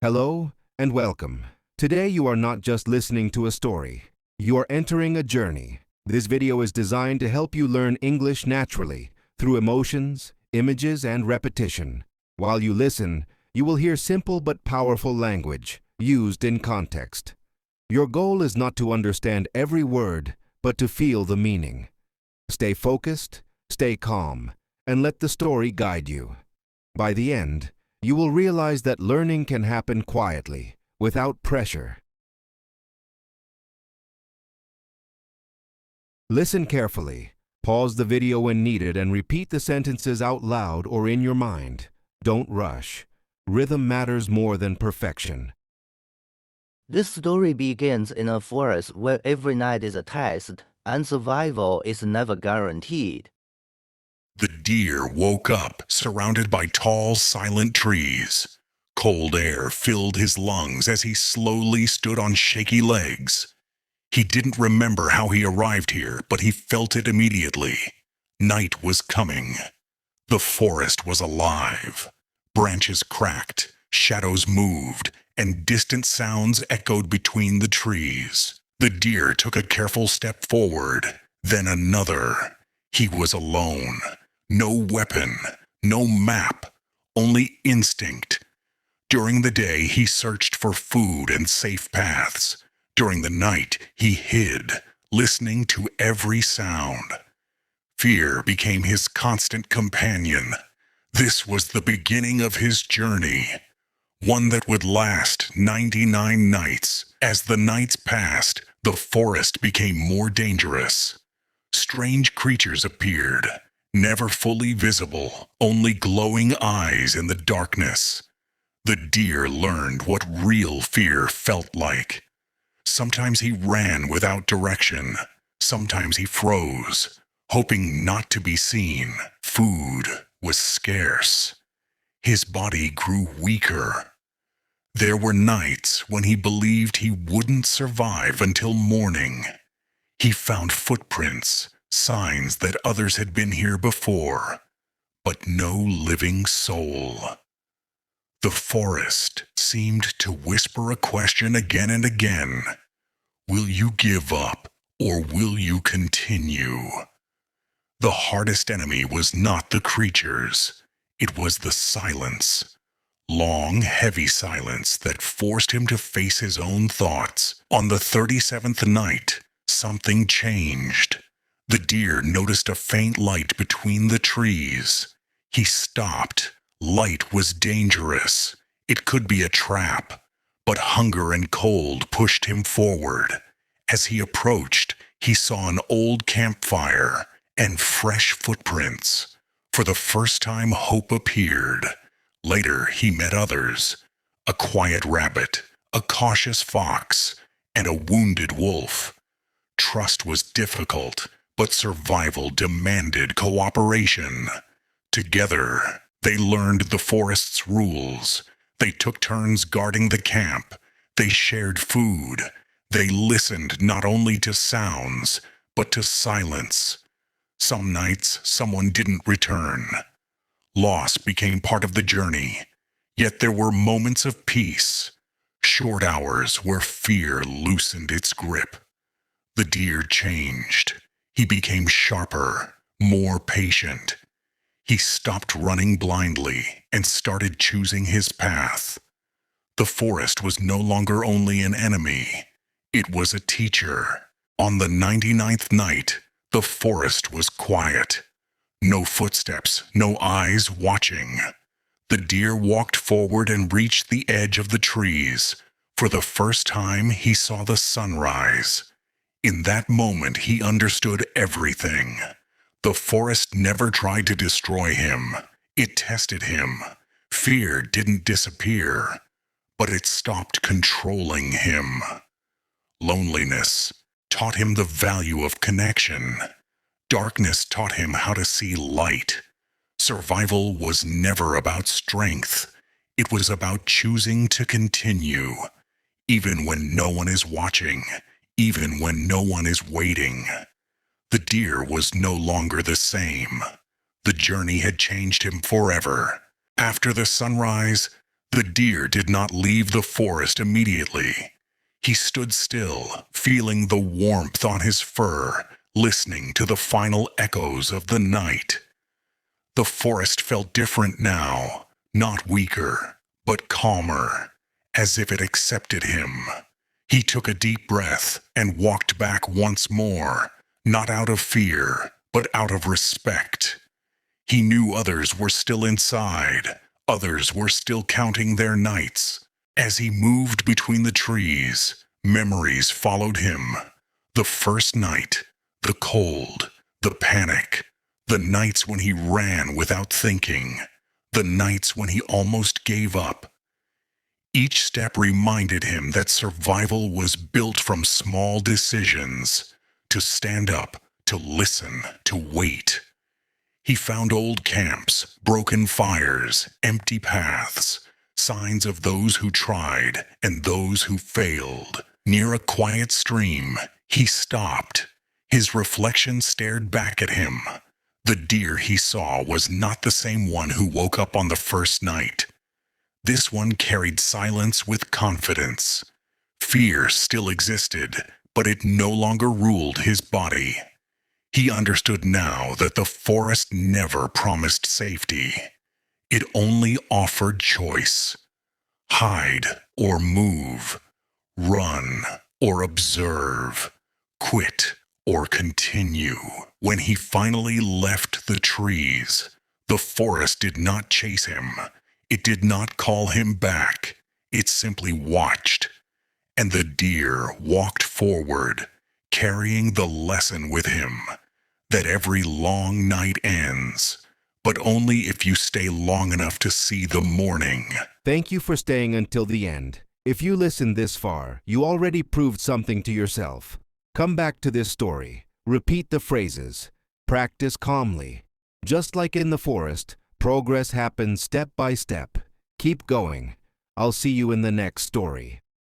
Hello and welcome. Today you are not just listening to a story. You are entering a journey. This video is designed to help you learn English naturally through emotions, images, and repetition. While you listen, you will hear simple but powerful language used in context. Your goal is not to understand every word, but to feel the meaning. Stay focused, stay calm, and let the story guide you. By the end, you will realize that learning can happen quietly, without pressure. Listen carefully. Pause the video when needed and repeat the sentences out loud or in your mind. Don't rush. Rhythm matters more than perfection. This story begins in a forest where every night is a test and survival is never guaranteed. The deer woke up, surrounded by tall, silent trees. Cold air filled his lungs as he slowly stood on shaky legs. He didn't remember how he arrived here, but he felt it immediately. Night was coming. The forest was alive. Branches cracked, shadows moved, and distant sounds echoed between the trees. The deer took a careful step forward, then another. He was alone. No weapon, no map, only instinct. During the day, he searched for food and safe paths. During the night, he hid, listening to every sound. Fear became his constant companion. This was the beginning of his journey, one that would last 99 nights. As the nights passed, the forest became more dangerous. Strange creatures appeared. Never fully visible, only glowing eyes in the darkness. The deer learned what real fear felt like. Sometimes he ran without direction. Sometimes he froze, hoping not to be seen. Food was scarce. His body grew weaker. There were nights when he believed he wouldn't survive until morning. He found footprints, signs that others had been here before, but no living soul. The forest seemed to whisper a question again and again. Will you give up, or will you continue? The hardest enemy was not the creatures. It was the silence. Long, heavy silence that forced him to face his own thoughts. On the 37th night, something changed. The deer noticed a faint light between the trees. He stopped. Light was dangerous. It could be a trap. But hunger and cold pushed him forward. As he approached, he saw an old campfire and fresh footprints. For the first time, hope appeared. Later, he met others. A quiet rabbit, a cautious fox, and a wounded wolf. Trust was difficult, but survival demanded cooperation. Together, they learned the forest's rules. They took turns guarding the camp. They shared food. They listened not only to sounds, but to silence. Some nights, someone didn't return. Loss became part of the journey. Yet there were moments of peace. Short hours where fear loosened its grip. The deer changed. He became sharper, more patient. He stopped running blindly and started choosing his path. The forest was no longer only an enemy. It was a teacher. On the 99th night, the forest was quiet. No footsteps, no eyes watching. The deer walked forward and reached the edge of the trees. For the first time, he saw the sunrise. In that moment, he understood everything. The forest never tried to destroy him. It tested him. Fear didn't disappear, but it stopped controlling him. Loneliness taught him the value of connection. Darkness taught him how to see light. Survival was never about strength. It was about choosing to continue, even when no one is watching. Even when no one is waiting. The deer was no longer the same. The journey had changed him forever. After the sunrise, The deer did not leave the forest immediately. He stood still, feeling the warmth on his fur, listening to the final echoes of the night. The forest felt different now, not weaker, but calmer, as if it accepted him. He took a deep breath and walked back once more, not out of fear, but out of respect. He knew others were still inside, others were still counting their nights. As he moved between the trees, memories followed him. The first night, the cold, the panic, the nights when he ran without thinking, the nights when he almost gave up. Each step reminded him that survival was built from small decisions, to stand up, to listen, to wait. He found old camps, broken fires, empty paths, signs of those who tried and those who failed. Near a quiet stream, he stopped. His reflection stared back at him. The deer he saw was not the same one who woke up on the first night. This one carried silence with confidence. Fear still existed, but it no longer ruled his body. He understood now that the forest never promised safety. It only offered choice. Hide or move. Run or observe. Quit or continue. When he finally left the trees, the forest did not chase him. It did not call him back. It simply watched. And the deer walked forward, carrying the lesson with him that every long night ends, but only if you stay long enough to see the morning. Thank you for staying until the end. If you listened this far, you already proved something to yourself. Come back to this story. Repeat the phrases. Practice calmly. Just like in the forest, progress happens step by step. Keep going. I'll see you in the next story.